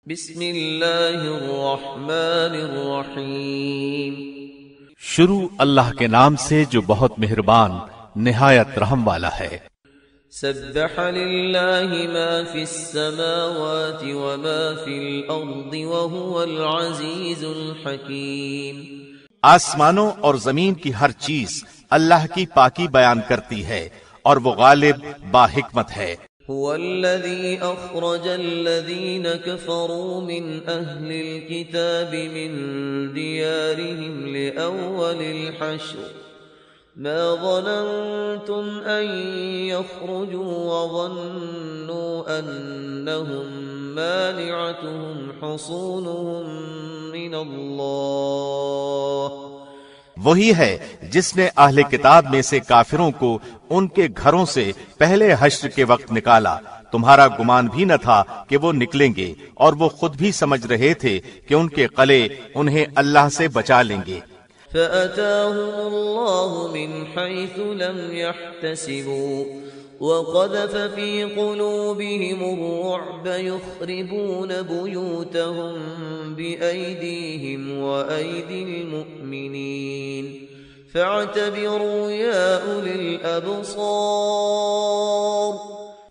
بسم اللہ الرحمن الرحیم۔ شروع اللہ کے نام سے جو بہت مہربان نہایت رحم والا ہے۔ سبح للہ ما فی السماوات وما فی الارض وهو العزیز الحکیم۔ آسمانوں اور زمین کی ہر چیز اللہ کی پاکی بیان کرتی ہے اور وہ غالب با حکمت ہے۔ هو الذي أخرج الذين كفروا من أهل الكتاب من ديارهم لأول الحشر ما ظننتم أن يخرجوا وظنوا أنهم مانعتهم حصونهم من الله۔ وہی ہے جس نے اہل کتاب میں سے کافروں کو ان کے گھروں سے پہلے حشر کے وقت نکالا۔ تمہارا گمان بھی نہ تھا کہ وہ نکلیں گے، اور وہ خود بھی سمجھ رہے تھے کہ ان کے قلعے انہیں اللہ سے بچا لیں گے۔ فَأَتَاهُمُ اللَّهُ مِنْ حَيْثُ لَمْ يَحْتَسِبُوا وَقَذَفَ فِي قُلُوبِهِمُ الرُّعْبَ يُخْرِبُونَ بُيُوتَهُم بِأَيْدِيهِمْ وَأَيْدِي الْمُؤْمِنِينَ فَاعْتَبِرُوا يَا أُولِي الْأَبْصَارِ۔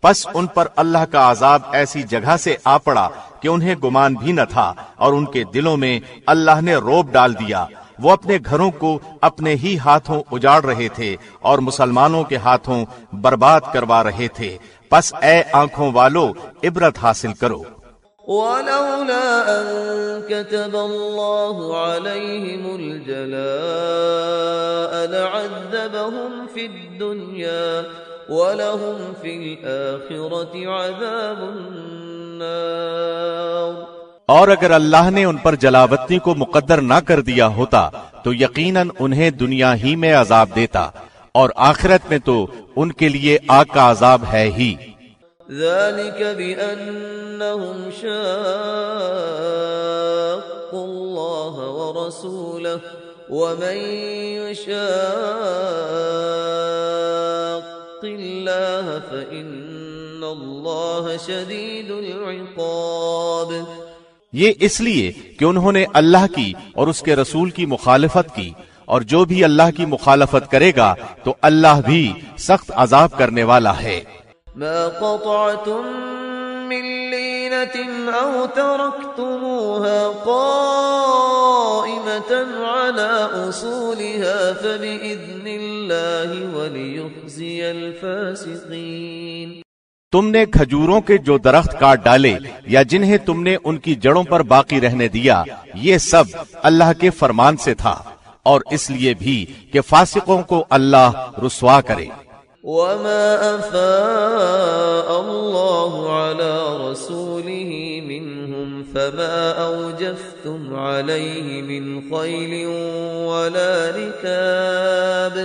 پس ان پر اللہ کا عذاب ایسی جگہ سے آ پڑا کہ انہیں گمان بھی نہ تھا، اور ان کے دلوں میں اللہ نے رعب ڈال دیا۔ وہ اپنے گھروں کو اپنے ہی ہاتھوں اجاڑ رہے تھے اور مسلمانوں کے ہاتھوں برباد کروا رہے تھے۔ پس اے آنکھوں والو عبرت حاصل کرو۔ وَلَوْلَا أَن كَتَبَ اللَّهُ عَلَيْهِمُ الْجَلَاءَ لَعَذَّبَهُمْ فِي الدُّنْيَا وَلَهُمْ فِي الْآخِرَةِ عَذَابُ النَّارِ۔ اور اگر اللہ نے ان پر جلاوطنی کو مقدر نہ کر دیا ہوتا تو یقیناً انہیں دنیا ہی میں عذاب دیتا، اور آخرت میں تو ان کے لیے آگ کا عذاب ہے ہی۔ ذَلِكَ بِأَنَّهُمْ شَاقُّوا اللَّهَ وَرَسُولَهُ وَمَن يُشَاقِّ اللَّهَ فَإِنَّ اللَّهَ شَدِيدُ الْعِقَابِ۔ یہ اس لیے کہ انہوں نے اللہ کی اور اس کے رسول کی مخالفت کی، اور جو بھی اللہ کی مخالفت کرے گا تو اللہ بھی سخت عذاب کرنے والا ہے۔ ما قطعتم من لینة او ترکتموها قائمة على اصولها فبإذن اللہ وليخزي الفاسقین۔ تم نے کھجوروں کے جو درخت کاٹ ڈالے یا جنہیں تم نے ان کی جڑوں پر باقی رہنے دیا، یہ سب اللہ کے فرمان سے تھا، اور اس لیے بھی کہ فاسقوں کو اللہ رسوا کرے۔ وَمَا أَفَاءَ اللَّهُ عَلَى رَسُولِهِ مِنْهُمْ فَمَا أَوْجَفْتُمْ عَلَيْهِ مِنْ خَيْلٍ وَلَا رِكَابٍ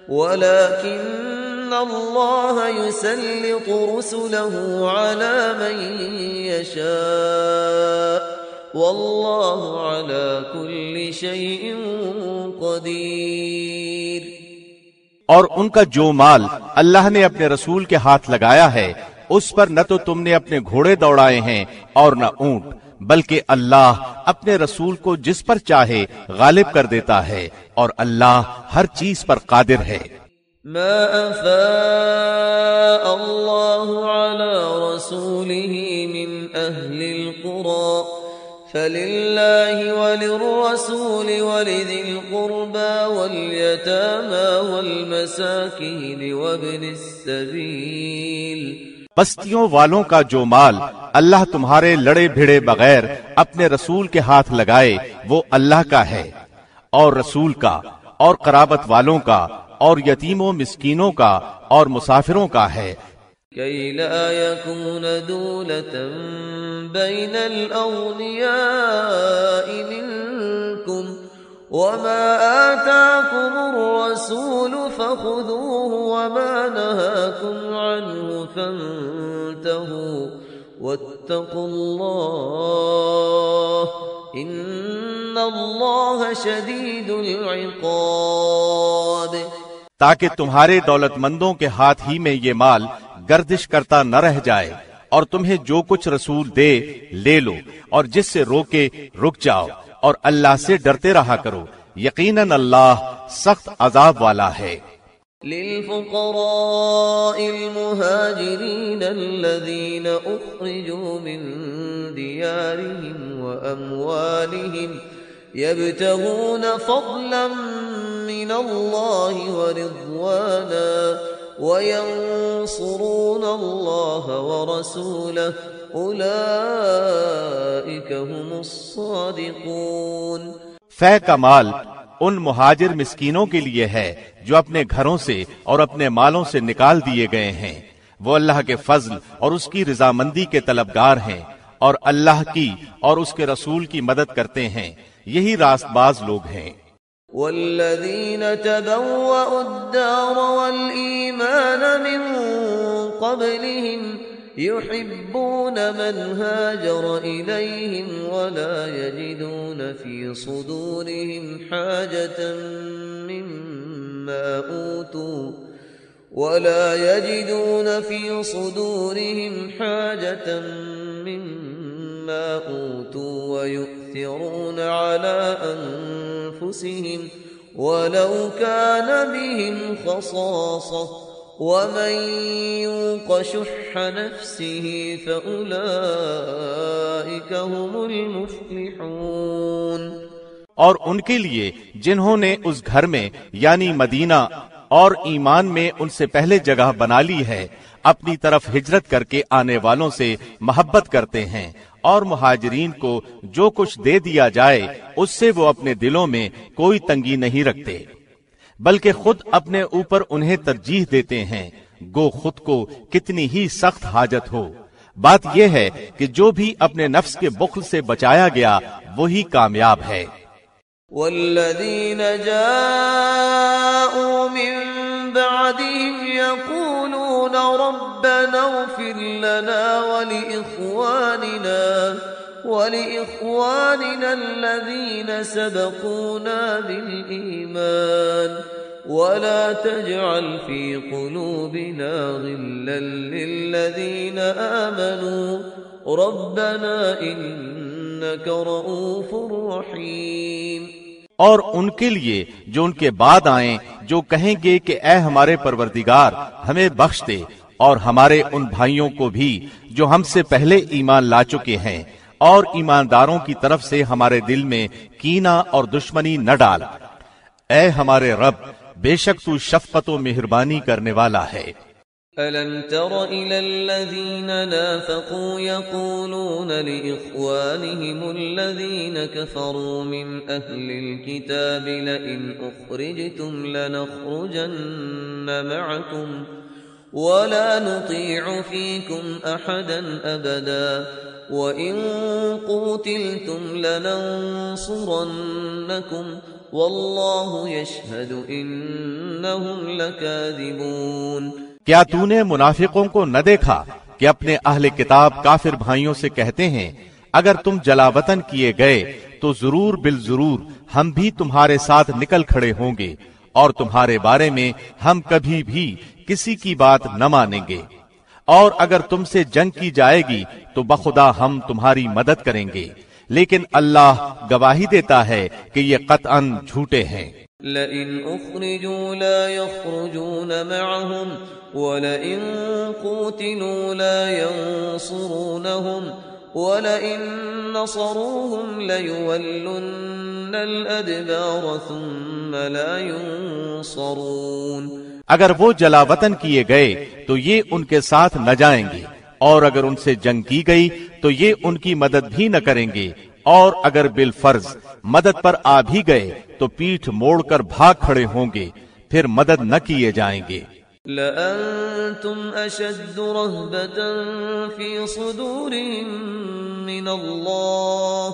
وَلَكِنَّ اللَّهَ يُسَلِّطُ رُسُلَهُ عَلَى مَن يَشَاءُ وَاللَّهُ عَلَى كُلِّ شَيْءٍ قَدِيرٌ۔ اور ان کا جو مال اللہ نے اپنے رسول کے ہاتھ لگایا ہے، اس پر نہ تو تم نے اپنے گھوڑے دوڑائے ہیں اور نہ اونٹ، بلکہ اللہ اپنے رسول کو جس پر چاہے غالب کر دیتا ہے، اور اللہ ہر چیز پر قادر ہے۔ ما أفاء الله على رسوله من أهل القرى فلله وللرسول ولذي القربى واليتامى والمساكين وابن السبيل۔ بستیوں والوں کا جو مال اللہ تمہارے لڑے بھیڑے بغیر اپنے رسول کے ہاتھ لگائے وہ اللہ کا ہے، اور رسول کا، اور قرابت والوں کا، اور یتیموں مسکینوں کا، اور مسافروں کا ہے، كي لا يكون دولة بين الأغنياء منكم وما آتاكم الرسول فخذوه وما نهاكم عنه فانتهوا واتقوا الله إن الله شديد العقاب۔ تاکہ تمہارے دولت مندوں کے ہاتھ ہی میں یہ مال گردش کرتا نہ رہ جائے، اور تمہیں جو کچھ رسول دے لے لو، اور جس سے روکے رک جاؤ، اور اللہ سے ڈرتے رہا کرو، یقیناً اللہ سخت عذاب والا ہے۔ للفقراء المهاجرين الذين أخرجوا من ديارهم وأموالهم يبتغون فضلا من الله ورضوانا وينصرون الله ورسوله أولئك هم الصادقون۔ فے کا مال ان مہاجر مسکینوں کے لیے ہے جو اپنے گھروں سے اور اپنے مالوں سے نکال دیے گئے ہیں، وہ اللہ کے فضل اور اس کی رضامندی کے طلبگار ہیں، اور اللہ کی اور اس کے رسول کی مدد کرتے ہیں، یہی راست باز لوگ ہیں۔ والذین تبوأوا الدار والإیمان من قبلهم يحبون من هاجر إليهم ولا يجدون في صدورهم حاجة مما أوتوا ويؤثرون على أنفسهم ولو كان بهم خصاصة ومن يوق شح نفسه فأولئك هم المفلحون۔ اور ان کے لیے جنہوں نے اس گھر میں یعنی مدینہ اور ایمان میں ان سے پہلے جگہ بنا لی ہے، اپنی طرف ہجرت کر کے آنے والوں سے محبت کرتے ہیں، اور مہاجرین کو جو کچھ دے دیا جائے اس سے وہ اپنے دلوں میں کوئی تنگی نہیں رکھتے، بلکہ خود اپنے اوپر انہیں ترجیح دیتے ہیں، گو خود کو کتنی ہی سخت حاجت ہو۔ بات یہ ہے کہ جو بھی اپنے نفس کے بخل سے بچایا گیا وہی کامیاب ہے۔ والذین جاءوا من بعدهم يقولون ربنا اغفر لنا ولإخواننا الذين سبقونا بالإيمان ولا تجعل في قلوبنا غلا للذين آمنوا ربنا إنك رؤوف رحيم۔ اور ان کے لیے جو ان کے بعد آئیں، جو کہیں گے کہ اے ہمارے پروردگار ہمیں بخش دے، اور ہمارے ان بھائیوں کو بھی جو ہم سے پہلے ایمان لا چکے ہیں، اور ایمانداروں کی طرف سے ہمارے دل میں کینہ اور دشمنی نہ ڈال، اے ہمارے رب بے شک تو شفقت و مہربانی کرنے والا ہے۔ أَلَمْ تَرَ إِلَى الَّذِينَ نَافَقُوا يَقُولُونَ لِإِخْوَانِهِمُ الَّذِينَ كَفَرُوا مِنْ أَهْلِ الْكِتَابِ لَئِنْ أُخْرِجْتُمْ لَنَخْرُجَنَّ مَعَكُمْ وَلَا نُطِيعُ فِيكُمْ أَحَدًا أَبَدًا وَإِنْ قُوتِلْتُمْ لَنَنْصُرَنَّكُمْ وَاللَّهُ يَشْهَدُ إِنَّهُمْ لَكَاذِبُونَ۔ کیا تو نے منافقوں کو نہ دیکھا کہ اپنے اہل کتاب کافر بھائیوں سے کہتے ہیں اگر تم جلا وطن کیے گئے تو ضرور بالضرور ہم بھی تمہارے ساتھ نکل کھڑے ہوں گے، اور تمہارے بارے میں ہم کبھی بھی کسی کی بات نہ مانیں گے، اور اگر تم سے جنگ کی جائے گی تو بخدا ہم تمہاری مدد کریں گے، لیکن اللہ گواہی دیتا ہے کہ یہ قطعاً جھوٹے ہیں۔ لئن اخرجوا لا يخرجون معهم ولئن قوتلوا لا ينصرونهم ولئن نصروهم ليولن الأدبار ثم لا ينصرون۔ اگر وہ جلا وطن کیے گئے تو یہ ان کے ساتھ نہ جائیں گے، اور اگر ان سے جنگ کی گئی تو یہ ان کی مدد بھی نہ کریں گے، اور اگر بالفرض مدد پر آ بھی گئے تو پیٹھ موڑ کر بھاگ کھڑے ہوں گے، پھر مدد نہ کیے جائیں گے۔ لَأَنْتُمْ أَشَدُّ رَهْبَةً فِي صُدُورِهِمْ مِنَ اللَّهِ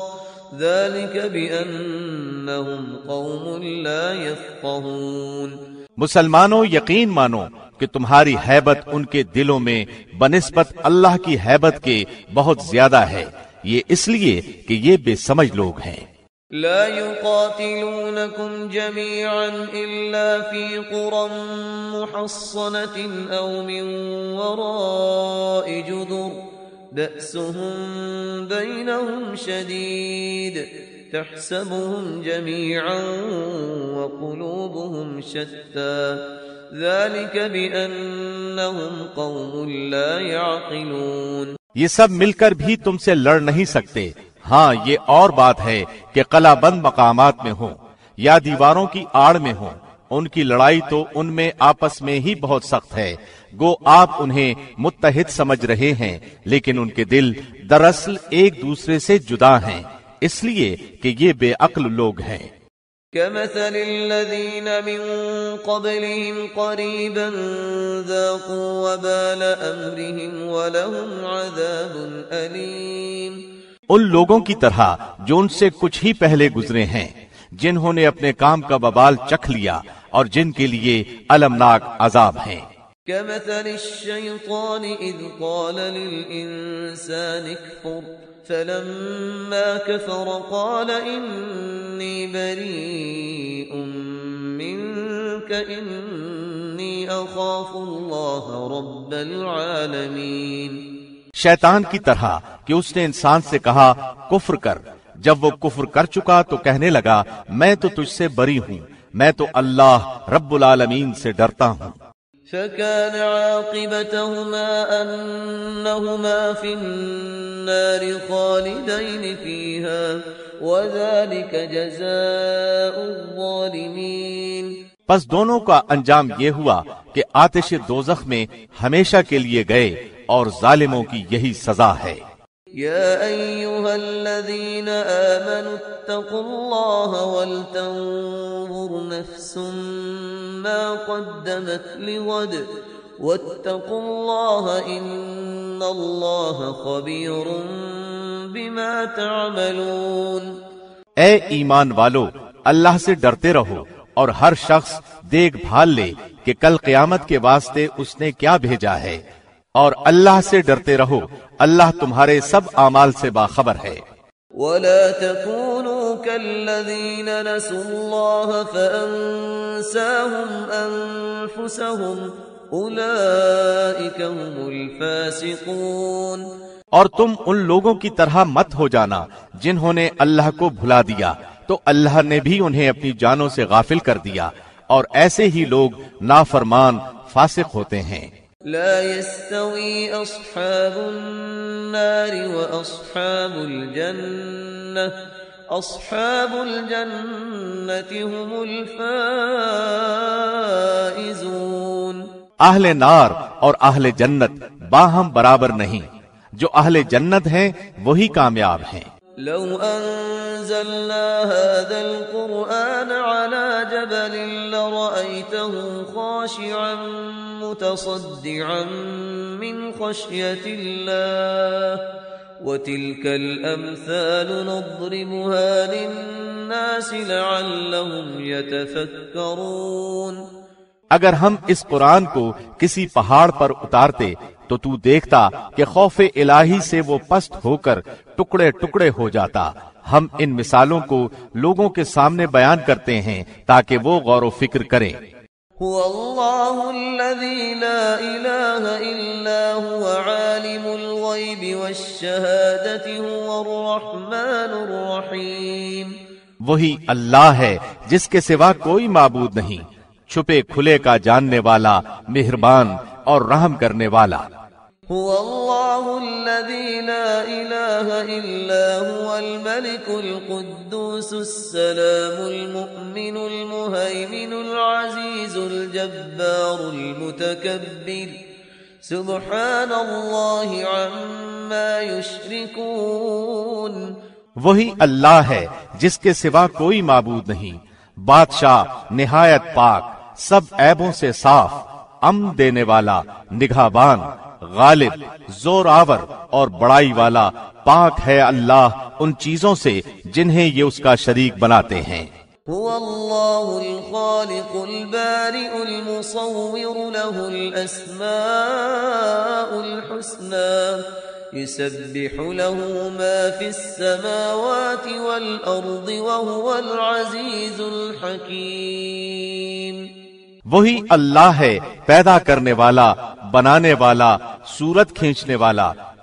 ذَلِكَ بِأَنَّهُمْ قَوْمٌ لَا يَفْقَهُونَ۔ مسلمانوں یقین مانو کہ تمہاری ہیبت ان کے دلوں میں بنسبت اللہ کی ہیبت کے بہت زیادہ ہے، یہ اس لیے کہ یہ بے سمجھ لوگ ہیں۔ لا يقاتلونكم جميعا إلا في قرى محصنة أو من وراء جدر بأسهم بينهم شديد تحسبهم جميعا وقلوبهم شتى ذلك بأنهم قوم لا يعقلون. یہ سب مل کر بھی تم سے لڑ نہیں سکتے. ہاں یہ اور بات ہے کہ قلعہ بند مقامات میں ہوں یا دیواروں کی آڑ میں ہوں، ان کی لڑائی تو ان میں آپس میں ہی بہت سخت ہے. گو آپ انہیں متحد سمجھ رہے ہیں لیکن ان کے دل دراصل ایک دوسرے سے جدا ہیں، اس لیے کہ یہ بے عقل لوگ ہیں. كمثل الذين من قبلهم قريبا ذاقوا وبال أمرهم ولهم عذاب أليم. ان لوگوں کی طرح جو ان سے کچھ ہی پہلے گزرے ہیں، جنہوں نے اپنے کام کا وبال چکھ لیا اور جن کے لیے المناک عذاب ہیں. كمثل الشيطان إذ قال للإنسان اكفر فلما كفر قال إني بريء منك إني أخاف الله رب العالمين. شیطان کی طرح کہ اس نے انسان سے کہا کفر کر. جب وہ کفر کر چکا تو کہنے لگا میں تو تجھ سے بری ہوں، میں تو اللہ رب العالمین سے ڈرتا ہوں. فكان عاقبتهما أنهما في النار خالدين فيها وذلك جزاء الظالمين. پس دونوں کا انجام یہ ہوا کہ آتش دوزخ میں ہمیشہ کے لیے گئے اور ظالموں کی یہی سزا ہے. يا أيها الذين آمنوا اتقوا الله ولتنظر نفس ما قدمت لغد واتقوا الله إن الله خبير بما تعملون. اے ایمان والو، اللہ سے ڈرتے رہو اور ہر شخص دیکھ بھال لے کہ کل قیامت کے واسطے اس نے کیا بھیجا ہے، اور اللہ سے ڈرتے رہو، اللہ تمہارے سب اعمال سے باخبر ہے. ولا تكونوا كالذين نسوا الله فأنساهم أنفسهم أولئك هم الفاسقون. اور تم ان لوگوں کی طرح مت ہو جانا جنہوں نے اللہ کو بھلا دیا تو اللہ نے بھی انہیں اپنی جانوں سے غافل کر دیا، اور ایسے ہی لوگ نافرمان فاسق ہوتے ہیں. لا يستوي أصحاب النار وأصحاب الجنة أصحاب الجنة هم الفائزون. اہل نار اور اہل جنت باہم برابر نہیں، جو اہل جنت ہیں وہی کامیاب ہیں. لو أنزلنا هذا القرآن على جبل لرأيته خاشعا متصدعا من خشية الله وتلك الأمثال نضربها للناس لعلهم يتفكرون. اگر ہم اس قرآن کو کسی پہاڑ پر اتارتے تو تو دیکھتا کہ خوف الہی سے وہ پست ہو کر ٹکڑے ٹکڑے ہو جاتا. ہم ان مثالوں کو لوگوں کے سامنے بیان کرتے ہیں تاکہ وہ غور و فکر کریں. هو الله الذي لا إله إلا هو عالم الغيب والشهادة هو الرحمن الرحيم. وہی اللہ ہے جس کے سوا کوئی معبود نہیں، چھپے کھلے کا جاننے والا، مہربان اور رحم کرنے والا. هو الله الذي لا إله إلا هو الملك القدوس السلام المؤمن المهيمن العزيز الجبار المتكبر سبحان الله عما يشركون. وہی اللہ ہے جس کے سوا کوئی معبود نہیں، بادشاہ نہایت پاک، سب عیبوں سے صاف، امن دینے والا، نگہبان، غالب، زور آور اور بڑائی والا. پاک ہے اللہ ان چیزوں سے جنہیں یہ اس کا شریک بناتے ہیں. هو الله الخالق البارئ المصور له الأسماء الحسنى يسبح له ما في السماوات والأرض وهو العزيز الحكيم. وہی اللہ ہے پیدا کرنے والا، بنانے والا، صورت کھینچنے والا،